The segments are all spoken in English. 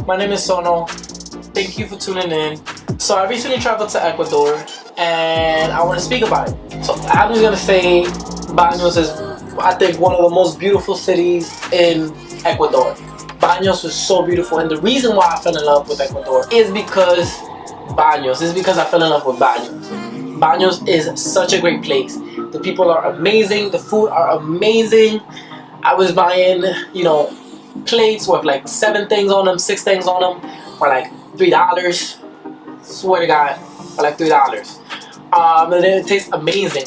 My name is Sono. Thank you for tuning in. So I recently traveled to Ecuador and I want to speak about it. So I'm just going to say Baños is, I think, one of the most beautiful cities in Ecuador. Baños was so beautiful, and the reason why I fell in love with Ecuador is because I fell in love with Baños. Baños is such a great place. The people are amazing, the food are amazing. I was buying, plates with like 7 things on them, 6 things on them for like $3. Swear to God, for like $3. And it tastes amazing.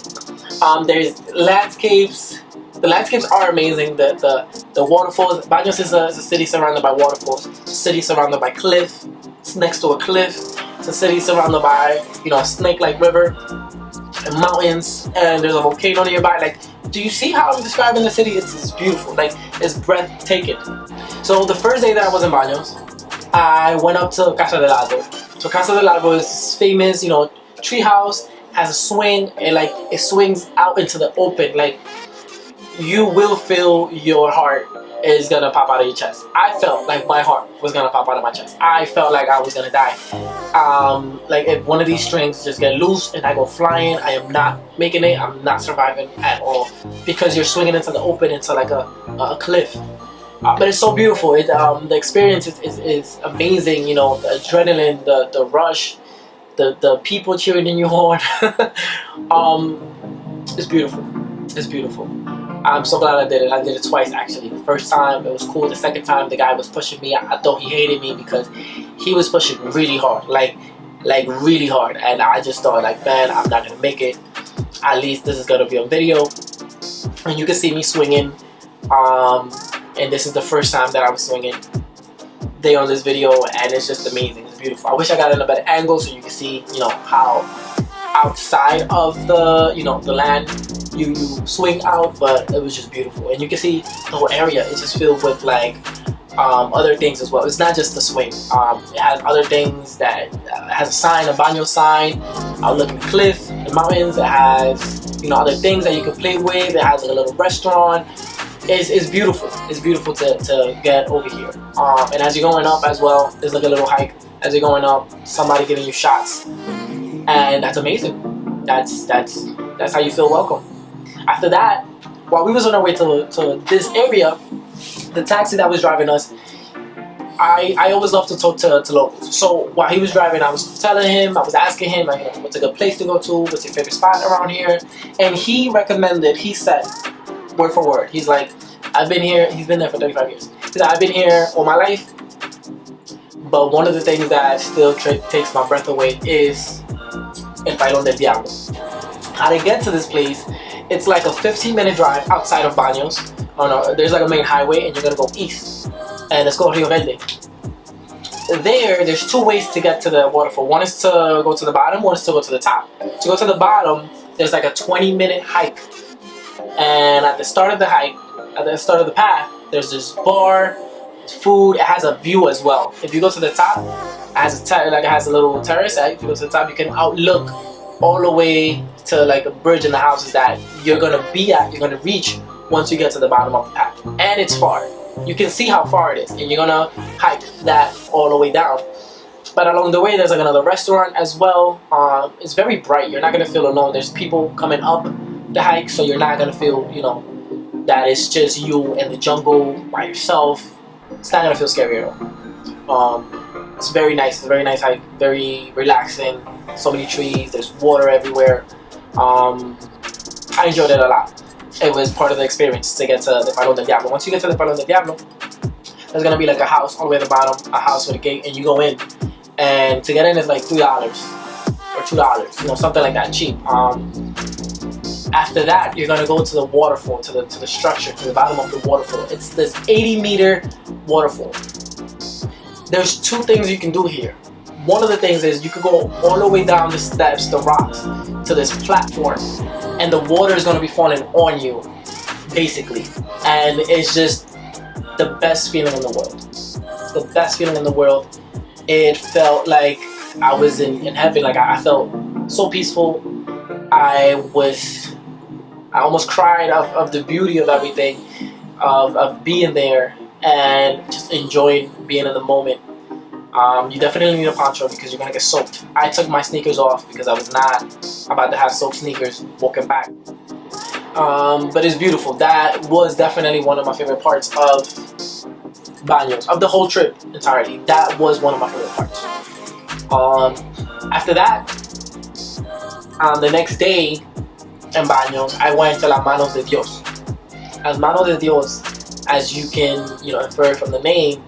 There's landscapes. The landscapes are amazing. The waterfalls. Baños is a city surrounded by waterfalls. It's a city surrounded by cliff. It's next to a cliff. It's a city surrounded by a snake-like river and mountains. And there's a volcano nearby. Like, do you see how I'm describing the city? It's beautiful. Like, it's breathtaking. So the first day that I was in Baños, I went up to Casa del Lago. So Casa del Lago is this famous, tree house. Has a swing, and like it swings out into the open. Like, you will feel your heart is gonna pop out of your chest. I felt like my heart was gonna pop out of my chest. I felt like I was gonna die. Like, if one of these strings just get loose and I go flying, I am not making it. I'm not surviving at all, because you're swinging into the open, into like a cliff. But it's so beautiful. The experience is amazing. The adrenaline, the rush, the people cheering in your horn. It's beautiful. It's beautiful. I'm so glad I did it. I did it twice, actually. The first time it was cool. The second time the guy was pushing me. I thought he hated me because he was pushing really hard, like really hard. And I just thought, like, man, I'm not gonna make it. At least this is gonna be on video, and you can see me swinging. And this is the first time that I was swinging there on this video, and it's just amazing. It's beautiful. I wish I got in a better angle so you can see, how outside of the, the land you swing out, but it was just beautiful. And you can see the whole area is just filled with like other things as well. It's not just the swing. It has other things that has a sign, a Baños sign. Look at the cliff, the mountains. It has other things that you can play with. It has like a little restaurant. It's beautiful. It's beautiful to get over here. And as you're going up as well, there's like a little hike. As you're going up, somebody giving you shots, and that's amazing. That's how you feel welcome. After that, while we was on our way to this area, the taxi that was driving us, I always love to talk to locals. So while he was driving, I was telling him, I was asking him, like, what's a good place to go to? What's your favorite spot around here? And he recommended. He said, word for word, he's like, I've been here. He's been there for 35 years. He said, I've been here all my life, but one of the things that still takes my breath away is El Pailón del Diablo. How to get to this place? It's like a 15-minute drive outside of Baños. There's like a main highway, and you're gonna go east, and it's called Rio Verde. There's 2 ways to get to the waterfall. One is to go to the bottom. One is to go to the top. To go to the bottom, there's like a 20-minute hike, and at the start of the hike, at the start of the path, there's this bar, food. It has a view as well. If you go to the top, it has a little terrace. If you go to the top, you can outlook all the way to like a bridge and the houses that you're gonna reach once you get to the bottom of the path. And it's far. You can see how far it is, and you're gonna hike that all the way down. But along the way, there's like another restaurant as well. It's very bright. You're not gonna feel alone. There's people coming up the hike, so you're not gonna feel, that it's just you in the jungle by yourself. It's not gonna feel scary at all. It's very nice. It's a very nice hike. Very relaxing. So many trees. There's water everywhere. I enjoyed it a lot. It was part of the experience to get to the Pailón del Diablo. Once you get to the Pailón del Diablo, there's gonna be like a house all the way at the bottom, a house with a gate, and you go in. And to get in is like $3 or $2, something like that, cheap. After that, you're gonna go to the waterfall, to the structure, to the bottom of the waterfall. It's this 80-meter waterfall. There's 2 things you can do here. One of the things is you could go all the way down the steps, the rocks, to this platform, and the water is gonna be falling on you, basically. And it's just the best feeling in the world. The best feeling in the world. It felt like I was in heaven. Like, I felt so peaceful. I almost cried of the beauty of everything, of being there and just enjoying being in the moment. You definitely need a poncho because you're gonna get soaked. I took my sneakers off because I was not about to have soaked sneakers walking back. But it's beautiful. That was definitely one of my favorite parts of Baños, of the whole trip entirely. That was one of my favorite parts. After that, the next day in Baños, I went to Las Manos de Dios. Las Manos de Dios, as you can infer from the name,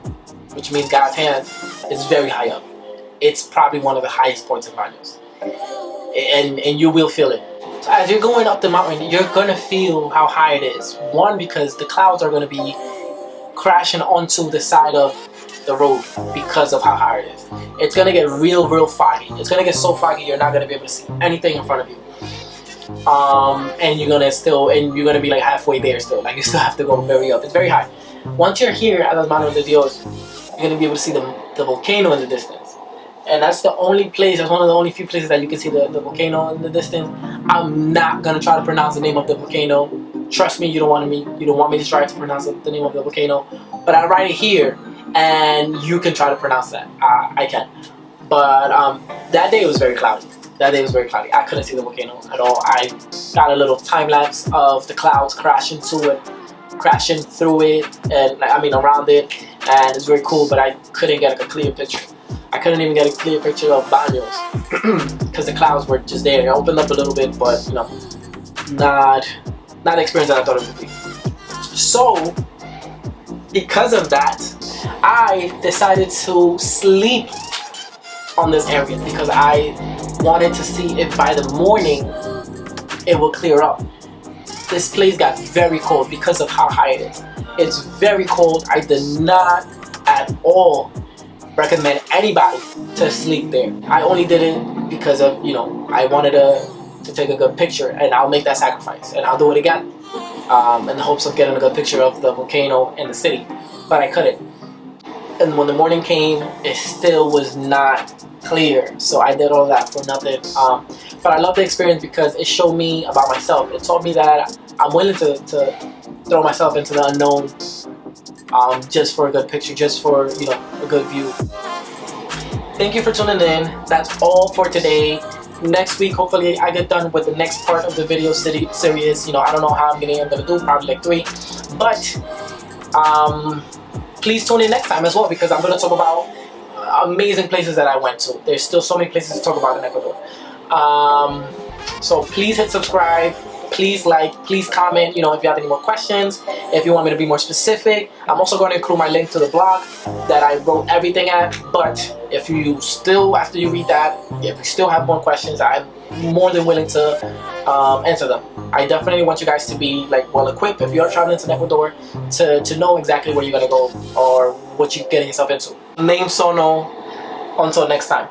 which means God's hand, is very high up. It's probably one of the highest points in Baños, and you will feel it. So as you're going up the mountain, you're gonna feel how high it is. One, because the clouds are gonna be crashing onto the side of the road because of how high it is. It's gonna get real foggy. It's gonna get so foggy you're not gonna be able to see anything in front of you. And you're gonna be like halfway there still. Like you still have to go very up. It's very high. Once you're here at Las Manos de Dios, you're gonna be able to see the volcano in the distance. And that's the only place, that's one of the only few places that you can see the volcano in the distance. I'm not gonna try to pronounce the name of the volcano. Trust me, you don't want me to try to pronounce the name of the volcano. But I write it here, and you can try to pronounce that. I can. But that day was very cloudy. I couldn't see the volcano at all. I got a little time lapse of the clouds crashing through it, and around it, and it's very cool. But I couldn't get a clear picture. I couldn't even get a clear picture of Baños because the clouds were just there. It opened up a little bit, but not the experience that I thought it would be. So, because of that, I decided to sleep on this area because I wanted to see if by the morning it will clear up. This place got very cold because of how high it is. It's very cold. I did not at all recommend anybody to sleep there. I only did it because of I wanted to take a good picture, and I'll make that sacrifice, and I'll do it again in the hopes of getting a good picture of the volcano in the city, but I couldn't. And when the morning came, it still was not clear, so I did all that for nothing. But I love the experience because it showed me about myself. It taught me that I'm willing to throw myself into the unknown just for a good picture, just for a good view. Thank you for tuning in. That's all for today. Next week, hopefully, I get done with the next part of the video series. I don't know how I'm gonna do, probably like 3. But please tune in next time as well, because I'm gonna talk about amazing places that I went to. There's still so many places to talk about in Ecuador. So please hit subscribe. Please like, please comment, if you have any more questions, if you want me to be more specific. I'm also going to include my link to the blog that I wrote everything at. But if you still, after you read that, if you still have more questions, I'm more than willing to answer them. I definitely want you guys to be well equipped if you're traveling to Ecuador to know exactly where you're going to go or what you're getting yourself into. Name Sono. Until next time.